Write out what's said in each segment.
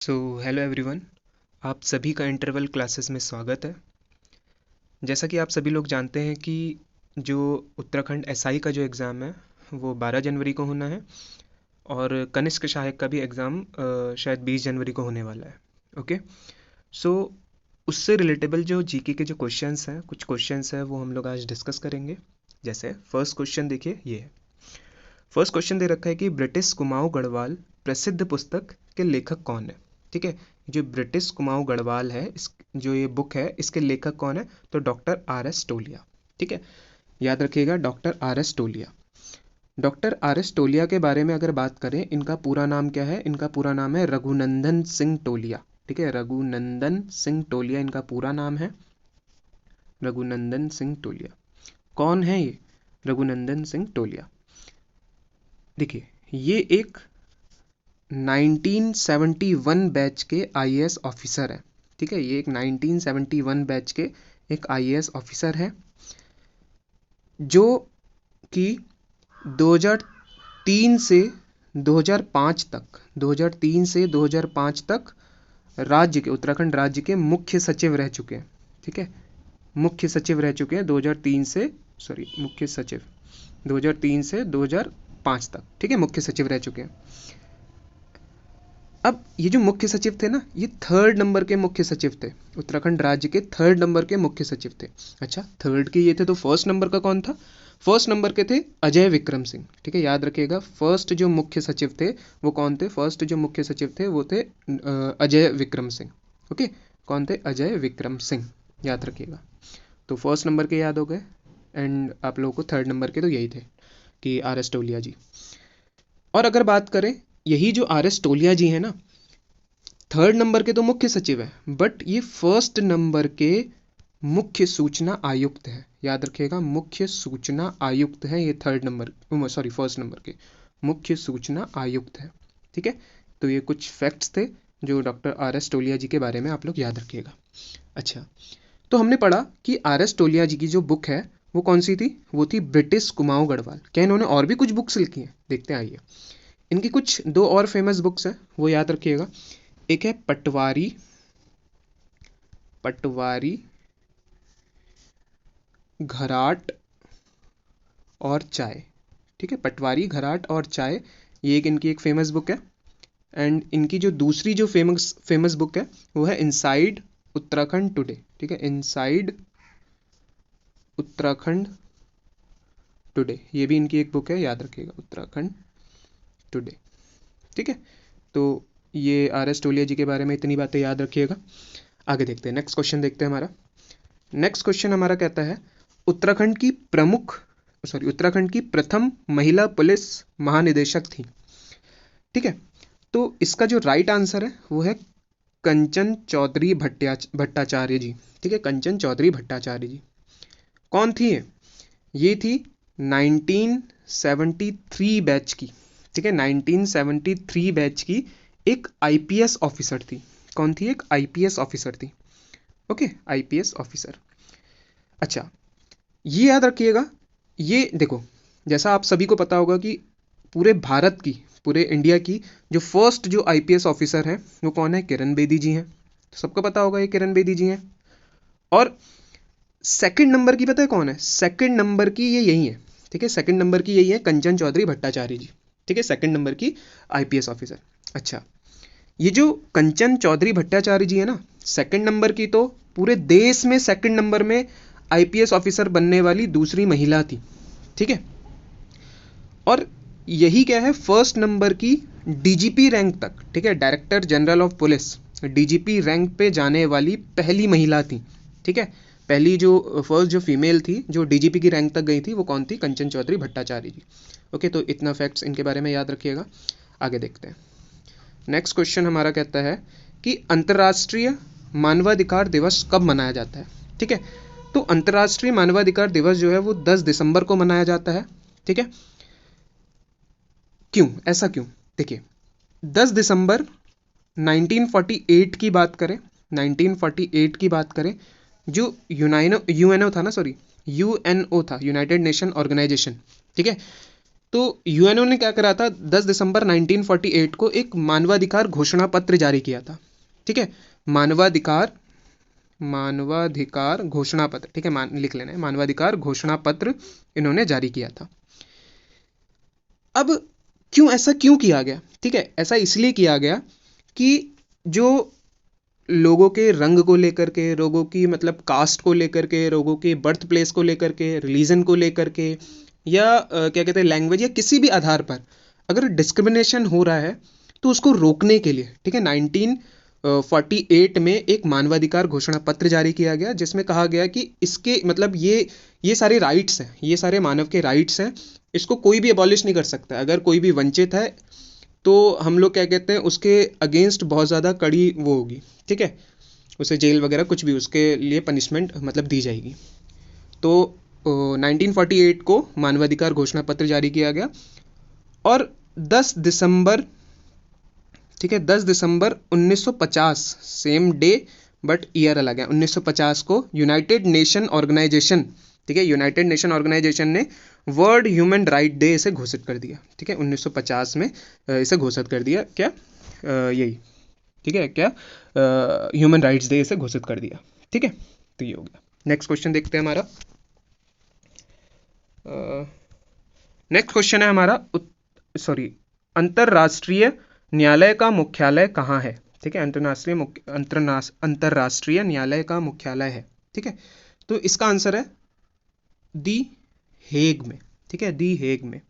So hello everyone, आप सभी का इंटरवल क्लासेस में स्वागत है। जैसा कि आप सभी लोग जानते हैं कि जो उत्तराखंड एसआई का जो एग्ज़ाम है वो 12 जनवरी को होना है और कनिष्क सहायक का भी एग्ज़ाम शायद 20 जनवरी को होने वाला है। ओके, सो उससे रिलेटेबल जो जीके के जो क्वेश्चंस हैं, कुछ क्वेश्चंस हैं वो हम लोग आज डिस्कस करेंगे। जैसे फर्स्ट क्वेश्चन देखिए, ये है। फर्स्ट क्वेश्चन दे रखा है कि ब्रिटिश कुमाऊं गढ़वाल प्रसिद्ध पुस्तक के लेखक कौन है। ठीक है, जो ब्रिटिश कुमाऊं गढ़वाल है, इस जो ये बुक है, इसके लेखक कौन है? तो डॉक्टर आर एस टोलिया। ठीक है, याद रखिएगा, डॉक्टर आर एस टोलिया। डॉक्टर आर एस टोलिया के बारे में अगर बात करें, इनका पूरा नाम क्या है? इनका पूरा नाम है रघुनंदन सिंह टोलिया। ठीक है, रघुनंदन सिंह टोलिया इनका पूरा नाम है। रघुनंदन सिंह टोलिया कौन है ये? रघुनंदन सिंह टोलिया, देखिए, ये एक 1971 बैच के आईएएस ऑफिसर हैं। ठीक है, ये एक 1971 बैच के एक आईएएस ऑफिसर हैं जो कि 2003 से 2005 तक 2003 से 2005 तक राज्य के उत्तराखंड राज्य के मुख्य सचिव रह चुके हैं। ठीक है, मुख्य सचिव रह चुके हैं 2003 से, सॉरी, मुख्य सचिव 2003 से 2005 तक। ठीक है, मुख्य सचिव रह चुके हैं। अब ये जो मुख्य सचिव थे ना, ये थर्ड नंबर के मुख्य सचिव थे, उत्तराखंड राज्य के थर्ड नंबर के मुख्य सचिव थे। अच्छा, थर्ड के ये थे, तो फर्स्ट नंबर का कौन था? फर्स्ट नंबर के थे अजय विक्रम सिंह। ठीक है, याद रखिएगा, फर्स्ट जो मुख्य सचिव थे वो कौन थे? फर्स्ट जो मुख्य सचिव थे वो थे अजय विक्रम सिंह। ओके, कौन थे? अजय विक्रम सिंह, याद रखिएगा। तो फर्स्ट नंबर के याद हो गए, एंड आप लोगों को थर्ड नंबर के तो यही थे कि आर एस टोलिया जी। और अगर बात करें, यही जो आर एस टोलिया जी हैं ना, थर्ड नंबर के तो मुख्य सचिव हैं, बट ये फर्स्ट नंबर के मुख्य सूचना आयुक्त है। याद रखिएगा, मुख्य सूचना आयुक्त है ये third number, sorry, first number के मुख्य सूचना आयुक्त है। ठीक है, तो ये कुछ फैक्ट्स थे जो डॉक्टर आर एस टोलिया जी के बारे में आप लोग याद रखिएगा। अच्छा, तो हमने पढ़ा कि आर एस टोलिया जी की जो बुक है वो कौन सी थी? वो थी ब्रिटिश कुमाऊं गढ़वाल। क्या इन्होंने और भी कुछ बुक्स लिखी हैं? देखते हैं, आइए। इनकी कुछ दो और फेमस बुक्स हैं, वो याद रखिएगा। एक है पटवारी, पटवारी घराट और चाय। ठीक है, पटवारी घराट और चाय, ये एक इनकी एक फेमस बुक है। एंड इनकी जो दूसरी जो फेमस फेमस बुक है वो है इनसाइड उत्तराखंड टुडे। ठीक है, इनसाइड उत्तराखंड टुडे, ये भी इनकी एक बुक है, याद रखिएगा, उत्तराखंड टुडे। ठीक है, तो ये आर एस टोलिया जी के बारे में इतनी बातें याद रखिएगा। आगे देखते हैं, नेक्स्ट क्वेश्चन देखते हैं हमारा। नेक्स्ट क्वेश्चन हमारा कहता है, उत्तराखंड की प्रमुख, सॉरी, उत्तराखंड की प्रथम महिला पुलिस महानिदेशक थी। ठीक है, तो इसका जो राइट आंसर है वो है कंचन चौधरी भट्टाचार्य जी। ठीक है, कंचन चौधरी भट्टाचार्य जी। कौन थी ये थी 1973 बैच की। ठीक है, 1973 बैच की एक आईपीएस ऑफिसर थी। कौन थी? एक आईपीएस ऑफिसर थी। Okay, IPS officer. अच्छा, ये याद रखिएगा, ये देखो, जैसा आप सभी को पता होगा कि पूरे भारत की, पूरे इंडिया की जो फर्स्ट जो आईपीएस ऑफिसर है वो कौन है? किरण बेदी जी हैं। तो सबको पता होगा ये किरण बेदी जी हैं। और सेकंड नंबर की पता है कौन है? सेकंड नंबर की ये यही है। ठीक है, सेकंड नंबर की यही है, कंचन चौधरी भट्टाचार्य जी। ठीक है, सेकंड नंबर की आईपीएस ऑफिसर। अच्छा, ये जो कंचन चौधरी भट्टाचार्य जी है ना, सेकंड नंबर की, तो पूरे देश में सेकंड नंबर में आईपीएस ऑफिसर बनने वाली दूसरी महिला थी। ठीक है, और यही क्या है, फर्स्ट नंबर की डीजीपी रैंक तक, ठीक है, director general of police, DGP rank पे जाने वाली पहली महिला थी। ठीक है, पहली जो फर्स्ट जो फीमेल थी जो डीजीपी की रैंक तक गई थी वो कौन थी? कंचन चौधरी भट्टाचार्य जी। ओके, तो इतना फैक्ट्स इनके बारे में याद रखिएगा। आगे देखते हैं, नेक्स्ट क्वेश्चन हमारा कहता है कि अंतर्राष्ट्रीय मानवाधिकार दिवस कब मनाया जाता है। ठीक है, तो अंतर्राष्ट्रीय मानवाधिकार दिवस जो है वो 10 दिसंबर को मनाया जाता है। ठीक है, क्यों, ऐसा क्यों? देखिए, 10 दिसंबर 1948 की बात करें, 1948 की बात करें, जो यूएनओ था ना, सॉरी, यूएनओ था, यूनाइटेड नेशन ऑर्गेनाइजेशन। ठीक है, तो यूएनओ ने क्या करा था, 10 दिसंबर 1948 को एक मानवाधिकार घोषणा पत्र जारी किया था। ठीक है, मानवाधिकार घोषणा पत्र, ठीक है, लिख लेना है, मानवाधिकार घोषणा पत्र इन्होंने जारी किया था। अब ऐसा क्यों किया गया? ठीक है, ऐसा इसलिए किया गया कि जो लोगों के रंग को लेकर के, लोगों की मतलब कास्ट को लेकर के, लोगों के बर्थ प्लेस को लेकर के, रिलीजन को लेकर के, या क्या कहते हैं लैंग्वेज, या किसी भी आधार पर अगर डिस्क्रिमिनेशन हो रहा है तो उसको रोकने के लिए, ठीक है, 1948 में एक मानवाधिकार घोषणा पत्र जारी किया गया, जिसमें कहा गया कि इसके मतलब ये सारे राइट्स हैं, ये सारे मानव के राइट्स हैं, इसको कोई भी अबॉलिश नहीं कर सकता। अगर कोई भी वंचित है तो हम लोग क्या कहते हैं, उसके अगेंस्ट बहुत ज़्यादा कड़ी वो होगी, ठीक है, उसे जेल वगैरह कुछ भी उसके लिए पनिशमेंट मतलब दी जाएगी। तो 1948 को मानवाधिकार घोषणा पत्र जारी किया गया, और 10 दिसंबर, ठीक है, 10 दिसंबर 1950, सेम डे बट ईयर अलग है, 1950 को यूनाइटेड नेशन ऑर्गेनाइजेशन, ठीक है, यूनाइटेड नेशन ऑर्गेनाइजेशन ने वर्ल्ड ह्यूमन राइट डे इसे घोषित कर दिया। ठीक है, 1950 में इसे घोषित कर दिया, क्या यही, ठीक है, क्या ह्यूमन राइट्स डे इसे घोषित कर दिया। ठीक है, तो ये हो गया। नेक्स्ट क्वेश्चन देखते हैं हमारा। नेक्स्ट क्वेश्चन है हमारा, अंतरराष्ट्रीय न्यायालय का मुख्यालय कहाँ है? ठीक है, अंतरराष्ट्रीय न्यायालय का मुख्यालय है, ठीक है, तो इसका आंसर है दी हेग में। ठीक है, दी हेग में।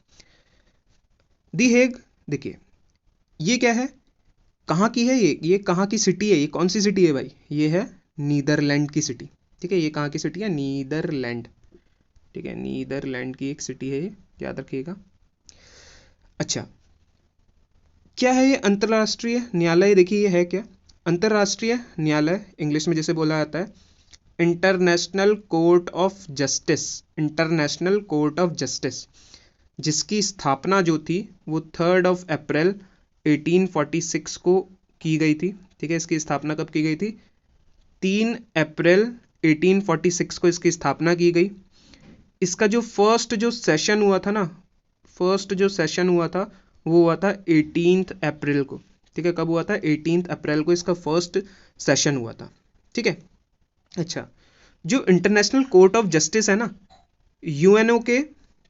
दी हेग, देखिए ये क्या है, कहाँ की है, ये कहाँ की सिटी है, ये कौन सी सिटी है भाई? ये है नीदरलैंड की सिटी। ठीक है, ये कहाँ की सिटी है? नीदरलैंड। ठीक है, नीदरलैंड की एक सिटी है ये, याद रखिएगा। अच्छा, क्या है ये अंतर्राष्ट्रीय न्यायालय? देखिए ये है क्या, अंतर्राष्ट्रीय न्यायालय इंग्लिश में जैसे बोला जाता है international court of justice, international court of justice, जिसकी स्थापना जो थी वो 3 अप्रैल 1846 को की गई थी। ठीक है, इसकी स्थापना कब की गई थी? 3 अप्रैल 1846 को इसकी स्थापना की गई। इसका जो फर्स्ट जो सेशन हुआ था ना, फर्स्ट जो सेशन हुआ था वो हुआ था 18 अप्रैल को। ठीक है, कब हुआ था? 18 अप्रैल को इसका फर्स्ट सेशन हुआ था। ठीक है, अच्छा, जो इंटरनेशनल कोर्ट ऑफ जस्टिस है ना, यूएनओ के,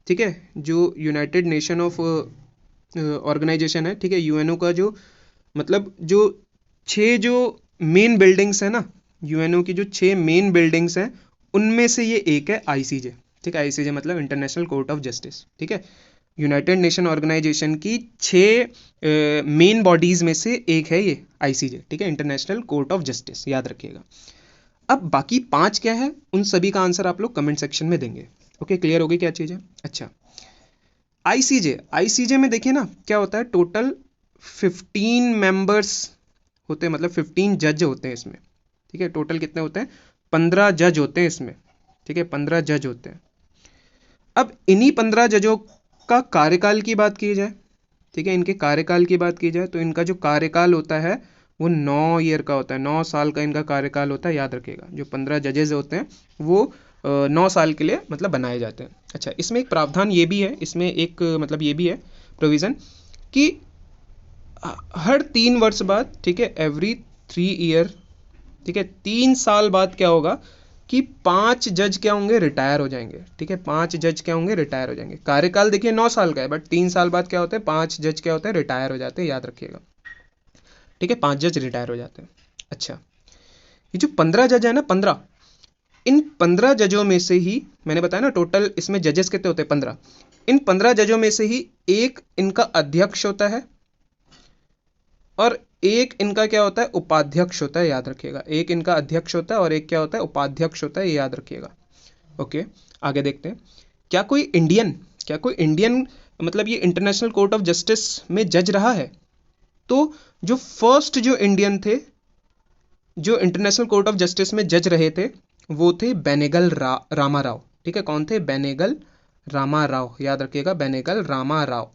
ठीक है, जो यूनाइटेड नेशन ऑफ ऑर्गेनाइजेशन है, ठीक है, यूएनओ का जो मतलब जो 6 जो मेन बिल्डिंग्स है ना, यूएनओ की जो 6 मेन बिल्डिंग्स हैं उनमें से ये एक है आईसीजे। ठीक है, आईसीजे मतलब इंटरनेशनल कोर्ट ऑफ जस्टिस। ठीक है, यूनाइटेड नेशन ऑर्गेनाइजेशन की 6 मेन बॉडीज में से एक है ये आईसीजे। ठीक है, इंटरनेशनल कोर्ट ऑफ जस्टिस, याद रखिएगा। अब बाकी 5 क्या है, उन सभी का आंसर आप लोग कमेंट सेक्शन में देंगे। ओके, क्लियर हो गई क्या चीज़ है? अच्छा, आईसीजे में देखिए ना क्या होता है, टोटल 15 मेंबर्स होते हैं, मतलब 15 जज होते हैं इसमें। ठीक है, टोटल कितने होते हैं? 15 जज होते हैं इसमें। ठीक है, 15 जज होते हैं। अब इन्हीं 15 जजों का कार्यकाल की बात की जाए, ठीक है, इनके कार्यकाल की बात की जाए तो इनका जो कार्यकाल होता है वो 9 ईयर का होता है, 9 साल का इनका कार्यकाल होता है, याद रखिएगा। जो 15 जजेस होते हैं वो 9 साल के लिए मतलब बनाए जाते हैं। अच्छा, इसमें एक प्रावधान ये भी है, इसमें एक मतलब ये भी है प्रोविज़न कि हर 3 वर्ष बाद, ठीक है, एवरी 3 ईयर, ठीक है, 3 साल बाद क्या होगा कि 5 जज क्या होंगे? रिटायर हो जाएंगे। ठीक है, 5 जज क्या होंगे? रिटायर हो जाएंगे। कार्यकाल देखिए 9 साल का है, बट 3 साल बाद क्या होता है? 5 जज क्या होते हैं? रिटायर हो जाते हैं, याद रखिएगा। ठीक है, 5 जज रिटायर हो जाते हैं। अच्छा, ये जो 15 जज है ना, 15, इन 15 जजों में से ही मैंने बताया ना टोटल इसमें जजेस कितने होते हैं? 15। इन 15 जजों में से ही एक इनका अध्यक्ष होता है और एक इनका क्या होता है? उपाध्यक्ष होता है, याद रखिएगा। एक इनका अध्यक्ष होता है और एक क्या होता है? उपाध्यक्ष होता है, ये याद रखिएगा। ओके, आगे देखते हैं। क्या कोई इंडियन मतलब ये इंटरनेशनल कोर्ट ऑफ जस्टिस में जज रहा है? तो जो फर्स्ट जो इंडियन थे जो इंटरनेशनल कोर्ट ऑफ जस्टिस में जज रहे थे वो थे बेनेगल रामाराव। ठीक है, कौन थे? बेनेगल रामाराव, याद रखिएगा, बेनेगल रामाराव।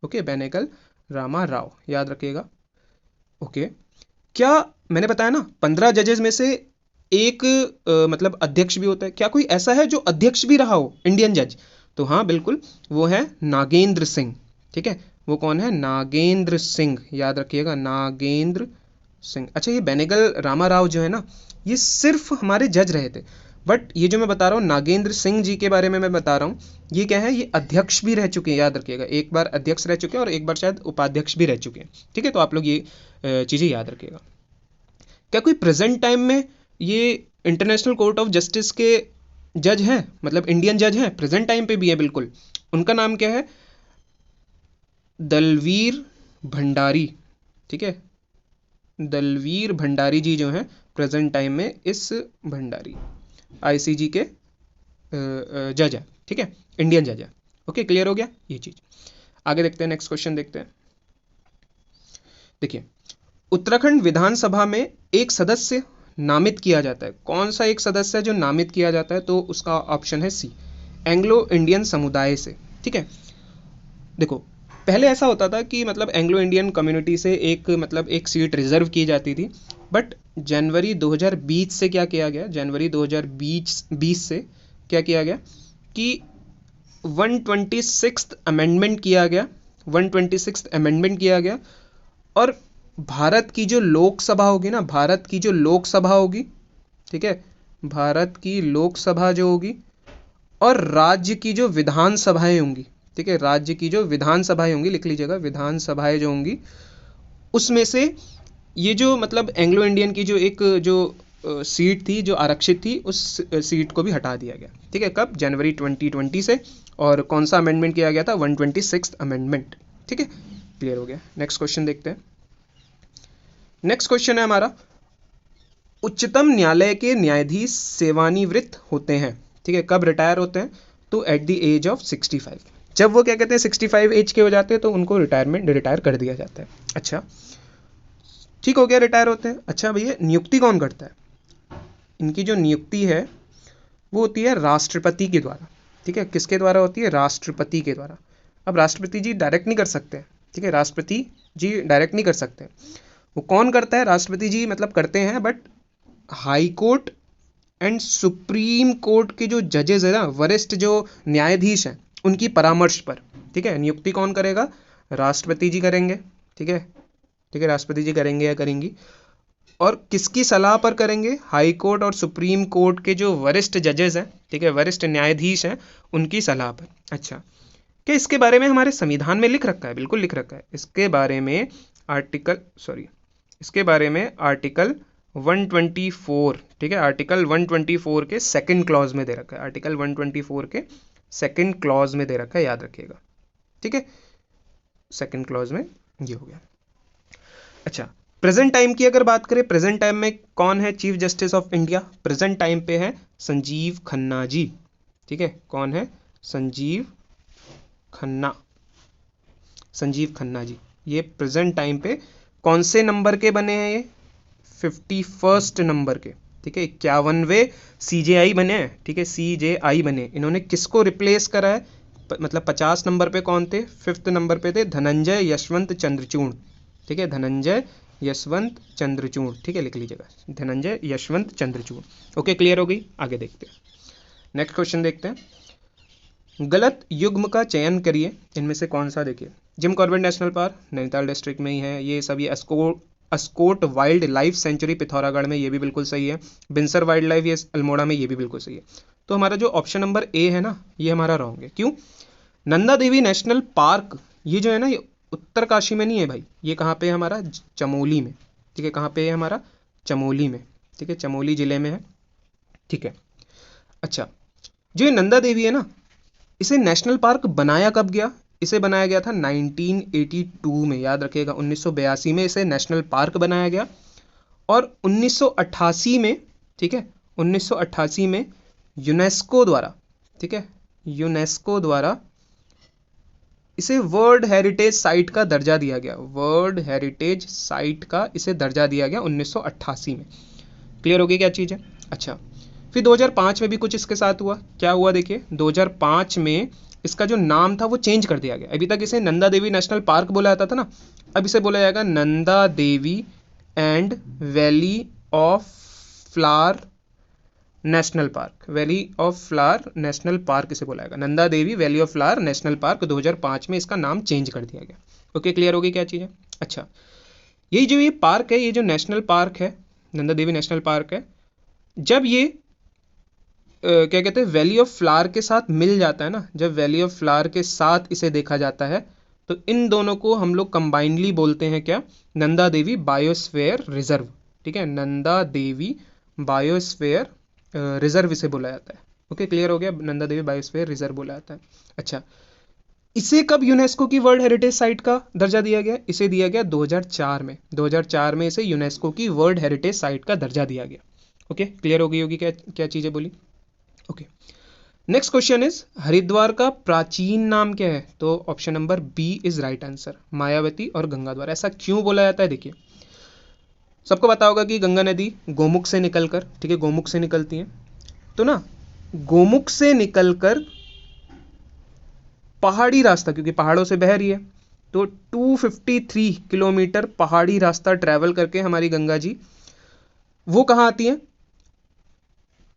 ओके, बेनेगल रामाराव, याद रखिएगा। ओके, क्या मैंने बताया ना 15 जजेस में से एक मतलब अध्यक्ष भी होता है। क्या कोई ऐसा है जो अध्यक्ष भी रहा हो, इंडियन जज? तो हाँ बिल्कुल वो है नागेंद्र सिंह। ठीक है, वो कौन है? नागेंद्र सिंह, याद रखिएगा नागेंद्र सिंह। अच्छा, ये बेनेगल रामाराव जो है ना, ये सिर्फ हमारे जज रहे थे, बट ये जो मैं बता रहा हूँ नागेंद्र सिंह जी के बारे में मैं बता रहा हूँ, ये क्या है, ये अध्यक्ष भी रह चुके हैं, याद रखिएगा, एक बार अध्यक्ष रह चुके हैं और एक बार शायद उपाध्यक्ष भी रह चुके हैं। ठीक है, तो आप लोग ये चीज़ें याद रखिएगा। क्या कोई प्रेजेंट टाइम में ये इंटरनेशनल कोर्ट ऑफ जस्टिस के जज हैं, मतलब इंडियन जज हैं, प्रेजेंट टाइम पे भी है बिल्कुल। उनका नाम क्या है? दलवीर भंडारी। ठीक है, दलवीर भंडारी जी जो हैं प्रेजेंट टाइम में इस भंडारी आईसीजे के जज है। ठीक है, इंडियन जज है। ओके, क्लियर हो गया ये चीज। आगे देखते हैं, नेक्स्ट क्वेश्चन देखते हैं। देखिए, उत्तराखंड विधानसभा में एक सदस्य नामित किया जाता है, कौन सा एक सदस्य है जो नामित किया जाता है? तो उसका ऑप्शन है सी, एंग्लो इंडियन समुदाय से। ठीक है, देखो पहले ऐसा होता था कि मतलब एंग्लो इंडियन कम्युनिटी से एक मतलब एक सीट रिजर्व की जाती थी, बट जनवरी 2020 से क्या किया गया, जनवरी 2020 से क्या किया गया कि 126th अमेंडमेंट किया गया, 126th अमेंडमेंट किया गया, और भारत की जो लोकसभा होगी ना, भारत की जो लोकसभा होगी, ठीक है, भारत की लोकसभा जो होगी और राज्य की जो विधानसभाएं होंगी, ठीक है, राज्य की जो विधानसभाएं होंगी, लिख लीजिएगा विधानसभाएं जो होंगी, उसमें से ये जो मतलब एंग्लो इंडियन की जो एक जो सीट थी जो आरक्षित थी, उस सीट को भी हटा दिया गया। ठीक है, कब? जनवरी 2020 से। और कौन सा अमेंडमेंट किया गया था? 126th amendment. ठीक है, क्लियर हो गया। नेक्स्ट क्वेश्चन देखते हैं। नेक्स्ट क्वेश्चन है हमारा, उच्चतम न्यायालय के न्यायाधीश सेवानिवृत्त होते हैं, ठीक है, कब रिटायर होते हैं? तो एट द एज ऑफ 65। जब वो क्या कहते हैं 65 एज के हो जाते हैं तो उनको रिटायर कर दिया जाता है। अच्छा, ठीक हो गया, रिटायर होते हैं। अच्छा भैया, नियुक्ति कौन करता है? इनकी जो नियुक्ति है वो होती है राष्ट्रपति के द्वारा। ठीक है, किसके द्वारा होती है? राष्ट्रपति के द्वारा। अब राष्ट्रपति जी डायरेक्ट नहीं कर सकते, ठीक है, राष्ट्रपति जी डायरेक्ट नहीं कर सकते। वो कौन करता है? राष्ट्रपति जी मतलब करते हैं, but high court and supreme court के जो जजेस है ना, वरिष्ठ जो न्यायाधीश हैं, उनकी परामर्श पर। ठीक है, नियुक्ति कौन करेगा? राष्ट्रपति जी करेंगे। ठीक है, ठीक है, राष्ट्रपति जी करेंगे या करेंगी, और किसकी सलाह पर करेंगे? हाई कोर्ट और सुप्रीम कोर्ट के जो वरिष्ठ जजेस हैं, ठीक है, वरिष्ठ न्यायाधीश हैं, उनकी सलाह पर। अच्छा, क्या इसके बारे में हमारे संविधान में लिख रखा है? बिल्कुल लिख रखा है। इसके बारे में इसके बारे में आर्टिकल 124, ठीक है, आर्टिकल 124 के सेकंड क्लॉज में दे रखा है, आर्टिकल 124 के सेकंड क्लॉज में दे रखा है, याद रखिएगा। ठीक है, सेकंड क्लॉज में ये हो गया। अच्छा, प्रेजेंट टाइम की अगर बात करें, प्रेजेंट टाइम में कौन है chief justice of India? Present time पे है संजीव खन्ना जी। ठीक है, कौन है? संजीव खन्ना जी। ये प्रेजेंट टाइम पे कौन से नंबर के बने हैं? ये 51st नंबर के। ठीक है, 51वें CJI बने हैं। ठीक है, CJI बने। इन्होंने किसको रिप्लेस करा है? मतलब 50 नंबर पे कौन थे? 5th नंबर पे थे धनंजय यशवंत चंद्रचूड़। ठीक है, धनंजय यशवंत चंद्रचूड़। ठीक है, लिख लीजिएगा धनंजय यशवंत चंद्रचूड़। ओके, क्लियर हो गई। आगे देखते हैं, नेक्स्ट क्वेश्चन देखते हैं। गलत युग्म का चयन करिए, इनमें से कौन सा? देखिए, Jim Corbett national park Nainital district में ही है ये सब। ये Askot wild life sanctuary Pithoragarh में, ये भी बिल्कुल सही है। बिनसर वाइल्ड लाइफ ये अल्मोड़ा में, ये भी बिल्कुल सही है। तो हमारा जो ऑप्शन नंबर ए है ना, ये हमारा रॉन्ग है। क्यों? नंदा देवी नेशनल पार्क ये जो है ना, ये उत्तरकाशी में नहीं है भाई, ये कहाँ पे है? हमारा चमोली में। ठीक है, कहाँ पे है? हमारा चमोली में। ठीक है, चमोली जिले में है। ठीक है, अच्छा, जो ये नंदा देवी है ना, इसे नेशनल पार्क बनाया कब गया? इसे बनाया गया था 1982 में, याद रखिएगा 1982 में इसे नेशनल पार्क बनाया गया। और 1988 में, ठीक है, 1988 में यूनेस्को द्वारा, ठीक है, यूनेस्को द्वारा इसे वर्ल्ड हेरिटेज साइट का दर्जा दिया गया। वर्ल्ड हेरिटेज साइट का इसे दर्जा दिया गया 1988 में। क्लियर हो गई क्या चीज़ है? अच्छा, फिर 2005 में भी कुछ इसके साथ हुआ। क्या हुआ? देखिए, 2005 में इसका जो नाम था वो चेंज कर दिया गया। अभी तक इसे नंदा देवी नेशनल पार्क बोला जाता था ना, अब इसे बोला जाएगा Nanda Devi and valley of flower national park, valley of flower national park इसे बोला जाएगा। Nanda Devi valley of flower national park 2005 में इसका नाम चेंज कर दिया गया। ओके, क्लियर हो गई क्या चीज़ है। अच्छा, यही जो ये पार्क है, ये जो नेशनल पार्क है, नंदा देवी नेशनल पार्क है, जब ये क्या कहते हैं वैली ऑफ फ्लावर के साथ मिल जाता है ना, जब वैली ऑफ फ्लावर के साथ इसे देखा जाता है तो इन दोनों को हम लोग कंबाइनली बोलते हैं क्या, नंदा देवी बायोस्फीयर रिजर्व। ठीक है, नंदा देवी बायोस्फीयर रिजर्व इसे बोला जाता है। ओके, क्लियर हो गया, नंदा देवी बायोस्फीयर रिजर्व बोला जाता है। अच्छा, इसे कब यूनेस्को की वर्ल्ड हेरिटेज साइट का दर्जा दिया गया, इसे दिया गया 2004 में। 2004 में इसे यूनेस्को की वर्ल्ड हेरिटेज साइट का दर्जा दिया गया। ओके, क्लियर हो गई होगी क्या क्या चीज़ें बोली। Okay, next question is Haridwar का प्राचीन नाम क्या है, तो option number B is right answer, Mayavati और गंगाद्वार। ऐसा क्यों बोला जाता है, देखिए सबको पता होगा कि गंगा नदी गोमुख से निकलकर, ठीक है, गोमुख से निकलती है, तो ना गोमुख से निकलकर पहाड़ी रास्ता, क्योंकि पहाड़ों से बह रही है, तो 253 किलोमीटर पहाड़ी रास्ता ट्रैवल करके हमारी गंगा जी वो कहाँ आती है,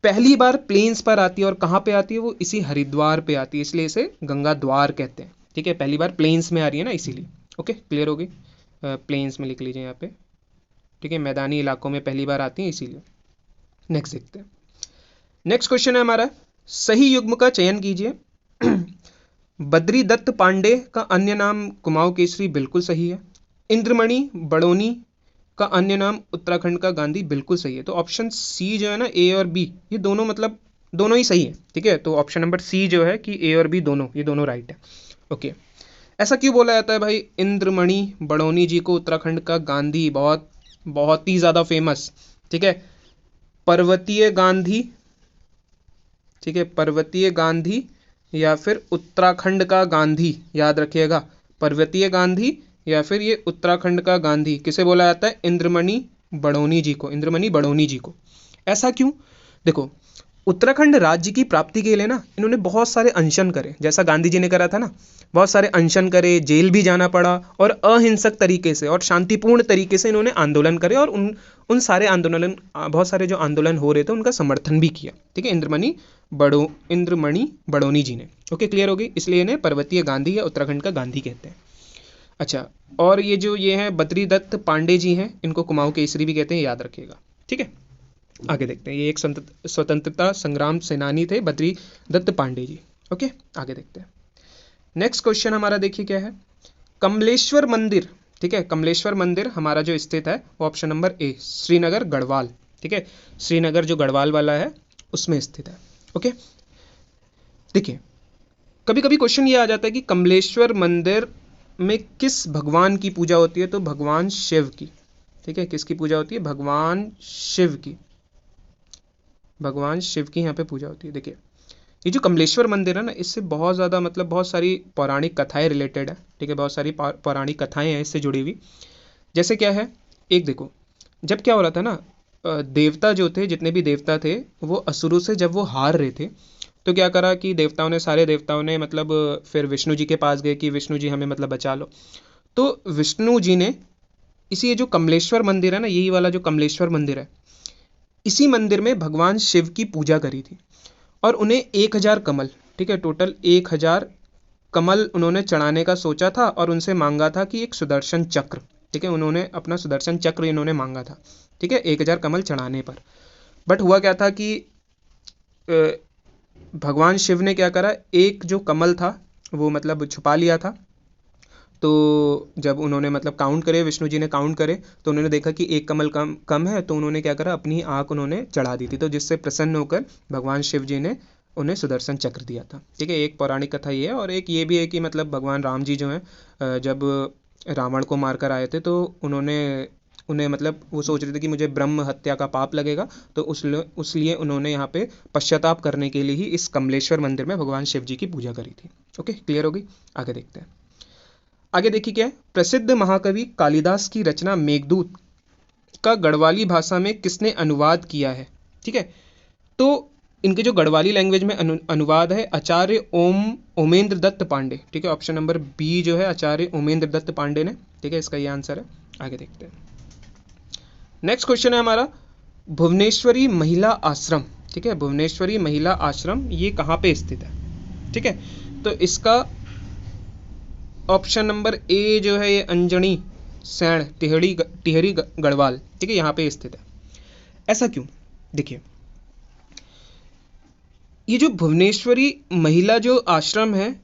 पहली बार प्लेन्स पर आती है। और कहाँ पे आती है वो, इसी हरिद्वार पे आती है, इसलिए इसे गंगा द्वार कहते हैं। ठीक है, पहली बार प्लेन्स में आ रही है ना, इसीलिए। ओके, क्लियर हो गई, प्लेन्स में लिख लीजिए यहाँ पे। ठीक है, मैदानी इलाकों में पहली बार आती है, इसीलिए। नेक्स्ट देखते हैं। नेक्स्ट क्वेश्चन है हमारा, सही युग्म का चयन कीजिए। बद्री दत्त पांडे का अन्य नाम कुमाऊं केसरी, बिल्कुल सही है। इंद्रमणि बड़ोनी का अन्य नाम उत्तराखंड का गांधी, बिल्कुल सही है। तो ऑप्शन सी जो है ना, ए और बी, ये दोनों मतलब दोनों ही सही है। ठीक है, तो ऑप्शन नंबर सी जो है कि ए और बी दोनों, ये दोनों राइट है। ओके, ऐसा क्यों बोला जाता है भाई, इंद्रमणि बड़ोनी जी को उत्तराखंड का गांधी, बहुत बहुत ही ज़्यादा फेमस। ठीक है, पर्वतीय गांधी, ठीक है, पर्वतीय गांधी या फिर उत्तराखंड का गांधी, याद रखिएगा, पर्वतीय गांधी या फिर ये उत्तराखंड का गांधी, किसे बोला जाता है, इंद्रमणि बड़ोनी जी को, इंद्रमणि बड़ोनी जी को। ऐसा क्यों, देखो उत्तराखंड राज्य की प्राप्ति के लिए ना इन्होंने बहुत सारे अनशन करे, जैसा गांधी जी ने करा था ना, बहुत सारे अनशन करे, जेल भी जाना पड़ा, और अहिंसक तरीके से और शांतिपूर्ण तरीके से इन्होंने आंदोलन करे, और उन सारे आंदोलन, बहुत सारे जो आंदोलन हो रहे थे उनका समर्थन भी किया। ठीक है, इंद्रमणि बड़ोनी जी ने। ओके, क्लियर हो गई, इसलिए इन्हें पर्वतीय गांधी या उत्तराखंड का गांधी कहते हैं। अच्छा, और ये हैं बद्री दत्त पांडे जी हैं, इनको कुमाऊं केसरी भी कहते हैं, याद रखिएगा। ठीक है, आगे देखते हैं, ये एक स्वतंत्रता संग्राम सेनानी थे बद्री दत्त पांडे जी। ओके, आगे देखते हैं। नेक्स्ट क्वेश्चन हमारा देखिए क्या है, कमलेश्वर मंदिर। ठीक है, कमलेश्वर मंदिर हमारा जो स्थित है वो option number A, Srinagar Garhwal. ठीक है, श्रीनगर जो गढ़वाल वाला है उसमें स्थित है। ओके, देखिए कभी कभी क्वेश्चन ये आ जाता है कि कमलेश्वर मंदिर में किस भगवान की पूजा होती है, तो भगवान शिव की। ठीक है, किसकी पूजा होती है, भगवान शिव की, भगवान शिव की यहाँ पे पूजा होती है। देखिए ये जो कमलेश्वर मंदिर है ना, इससे बहुत ज़्यादा मतलब बहुत सारी पौराणिक कथाएं रिलेटेड है। ठीक है, बहुत सारी पौराणिक कथाएं हैं इससे जुड़ी हुई। जैसे क्या है, एक देखो, जब क्या हो रहा था ना, देवता जो थे, जितने भी देवता थे, वो असुरों से जब वो हार रहे थे, तो क्या करा कि देवताओं ने, सारे देवताओं ने मतलब फिर विष्णु जी के पास गए कि विष्णु जी हमें मतलब बचा लो। तो विष्णु जी ने इसी ये जो कमलेश्वर मंदिर है ना, यही वाला जो कमलेश्वर मंदिर है, इसी मंदिर में भगवान शिव की पूजा करी थी, और उन्हें 1000 कमल, ठीक है, टोटल 1000 कमल उन्होंने चढ़ाने का सोचा था, और उनसे मांगा था कि एक सुदर्शन चक्र, ठीक है, उन्होंने अपना सुदर्शन चक्र इन्होंने मांगा था। ठीक है, 1000 कमल चढ़ाने पर। बट हुआ क्या था कि भगवान शिव ने क्या करा, एक जो कमल था वो मतलब छुपा लिया था। तो जब उन्होंने मतलब काउंट करे, विष्णु जी ने काउंट करे, तो उन्होंने देखा कि एक कमल कम है, तो उन्होंने क्या करा, अपनी आँख उन्होंने चढ़ा दी थी, तो जिससे प्रसन्न होकर भगवान शिव जी ने उन्हें सुदर्शन चक्र दिया था। ठीक है, एक पौराणिक कथा ये है, और एक ये भी है कि मतलब भगवान राम जी जो हैं, जब रावण को मारकर आए थे, तो उन्हें मतलब वो सोच रहे थे कि मुझे ब्रह्म हत्या का पाप लगेगा, तो उसलिए उन्होंने यहाँ पे पश्चाताप करने के लिए ही इस कमलेश्वर मंदिर में भगवान शिव जी की पूजा करी थी। ओके, क्लियर हो गई, आगे देखते हैं। आगे देखिए क्या है, प्रसिद्ध महाकवि कालिदास की रचना मेघदूत का गढ़वाली भाषा में किसने अनुवाद किया है। ठीक है, तो इनके जो गढ़वाली लैंग्वेज में अनुवाद है आचार्य ओमेंद्र दत्त पांडे। ठीक है, ऑप्शन नंबर बी जो है आचार्य ओमेंद्र दत्त पांडे ने। ठीक है, इसका ये आंसर है। आगे देखते हैं। नेक्स्ट क्वेश्चन है हमारा, भुवनेश्वरी महिला आश्रम ठीक है, भुवनेश्वरी महिला आश्रम ये कहाँ पे स्थित है? ठीक है, तो इसका ऑप्शन नंबर ए जो है ये अंजनी सैण टिहरी गढ़वाल, ठीक है, यहाँ पे स्थित है। ऐसा क्यों? देखिए, ये जो भुवनेश्वरी महिला जो आश्रम है,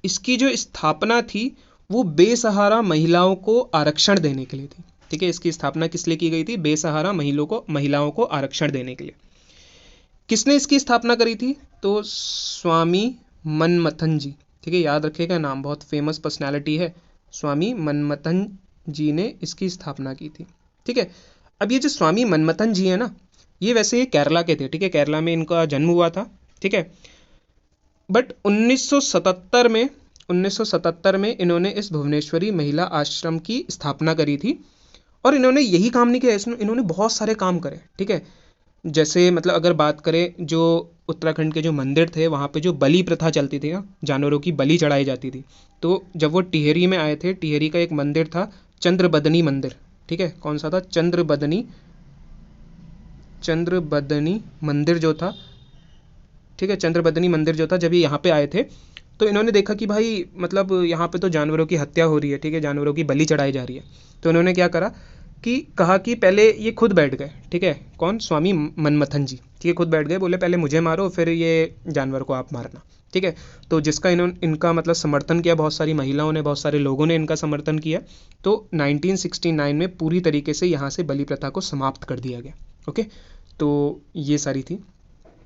इसकी जो स्थापना थी वो बेसहारा महिलाओं को आरक्षण देने के लिए थी। ठीक है, इसकी स्थापना किस लिए की गई थी? बेसहारा महिलाओं को आरक्षण देने के लिए। किसने इसकी स्थापना करी थी? तो स्वामी मनमथन जी। ठीक है, याद रखिएगा नाम, बहुत फेमस पर्सनालिटी है, स्वामी मनमथन जी ने इसकी स्थापना की थी। ठीक है, अब ये जो स्वामी मनमथन जी है ना, ये वैसे केरला के थे। ठीक है, केरला में इनका जन्म हुआ था। ठीक है, बट 1977 में इन्होंने इस भुवनेश्वरी महिला आश्रम की स्थापना करी थी। और इन्होंने यही काम नहीं किया, इन्होंने बहुत सारे काम करे। ठीक है, जैसे मतलब अगर बात करें, जो उत्तराखंड के जो मंदिर थे वहाँ पे जो बलि प्रथा चलती थी ना, जानवरों की बलि चढ़ाई जाती थी, तो जब वो टिहरी में आए थे, टिहरी का एक मंदिर था चंद्रबदनी मंदिर। ठीक है, कौन सा था? चंद्रबदनी मंदिर जो था। ठीक है, चंद्रबदनी मंदिर जो था, जब ये यहाँ पे आए थे तो इन्होंने देखा कि भाई मतलब यहाँ पे तो जानवरों की हत्या हो रही है। ठीक है, जानवरों की बलि चढ़ाई जा रही है। तो इन्होंने क्या करा कि कहा कि पहले ये खुद बैठ गए। ठीक है, कौन? स्वामी मनमथन जी। ठीक है, खुद बैठ गए, बोले पहले मुझे मारो फिर ये जानवर को आप मारना। ठीक है, तो जिसका इनका मतलब समर्थन किया, बहुत सारी महिलाओं ने, बहुत सारे लोगों ने इनका समर्थन किया। तो 1969 में पूरी तरीके से यहाँ से बलि प्रथा को समाप्त कर दिया गया। ओके, तो ये सारी थी।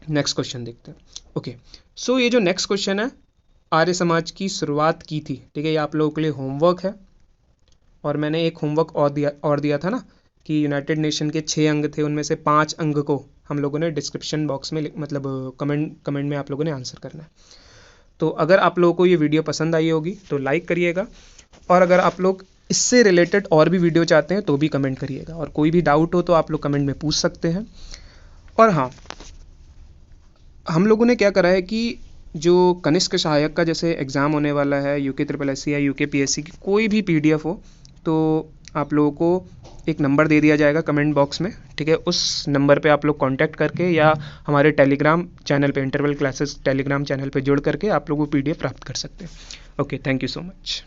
नेक्स्ट क्वेश्चन देखते हैं। ओके, सो ये जो नेक्स्ट क्वेश्चन है, आर्य समाज की शुरुआत की थी। ठीक है, ये आप लोगों के लिए होमवर्क है। और मैंने एक होमवर्क और दिया था ना कि यूनाइटेड नेशन के 6 अंग थे, उनमें से 5 अंग को हम लोगों ने डिस्क्रिप्शन बॉक्स में मतलब कमेंट में आप लोगों ने आंसर करना है। तो अगर आप लोगों को ये वीडियो पसंद आई होगी तो लाइक करिएगा, और अगर आप लोग इससे रिलेटेड और भी वीडियो चाहते हैं तो भी कमेंट करिएगा, और कोई भी डाउट हो तो आप लोग कमेंट में पूछ सकते हैं। और हाँ, हम लोगों ने क्या करा है कि जो कनिष्क सहायक का जैसे एग्ज़ाम होने वाला है, UKSSC या UKPSC की कोई भी PDF हो, तो आप लोगों को एक नंबर दे दिया जाएगा कमेंट बॉक्स में। ठीक है, उस नंबर पे आप लोग कांटेक्ट करके या हमारे टेलीग्राम चैनल पे, इंटरवल क्लासेस टेलीग्राम चैनल पे जुड़ करके आप लोग वो PDF प्राप्त कर सकते हैं। Okay, thank you so much.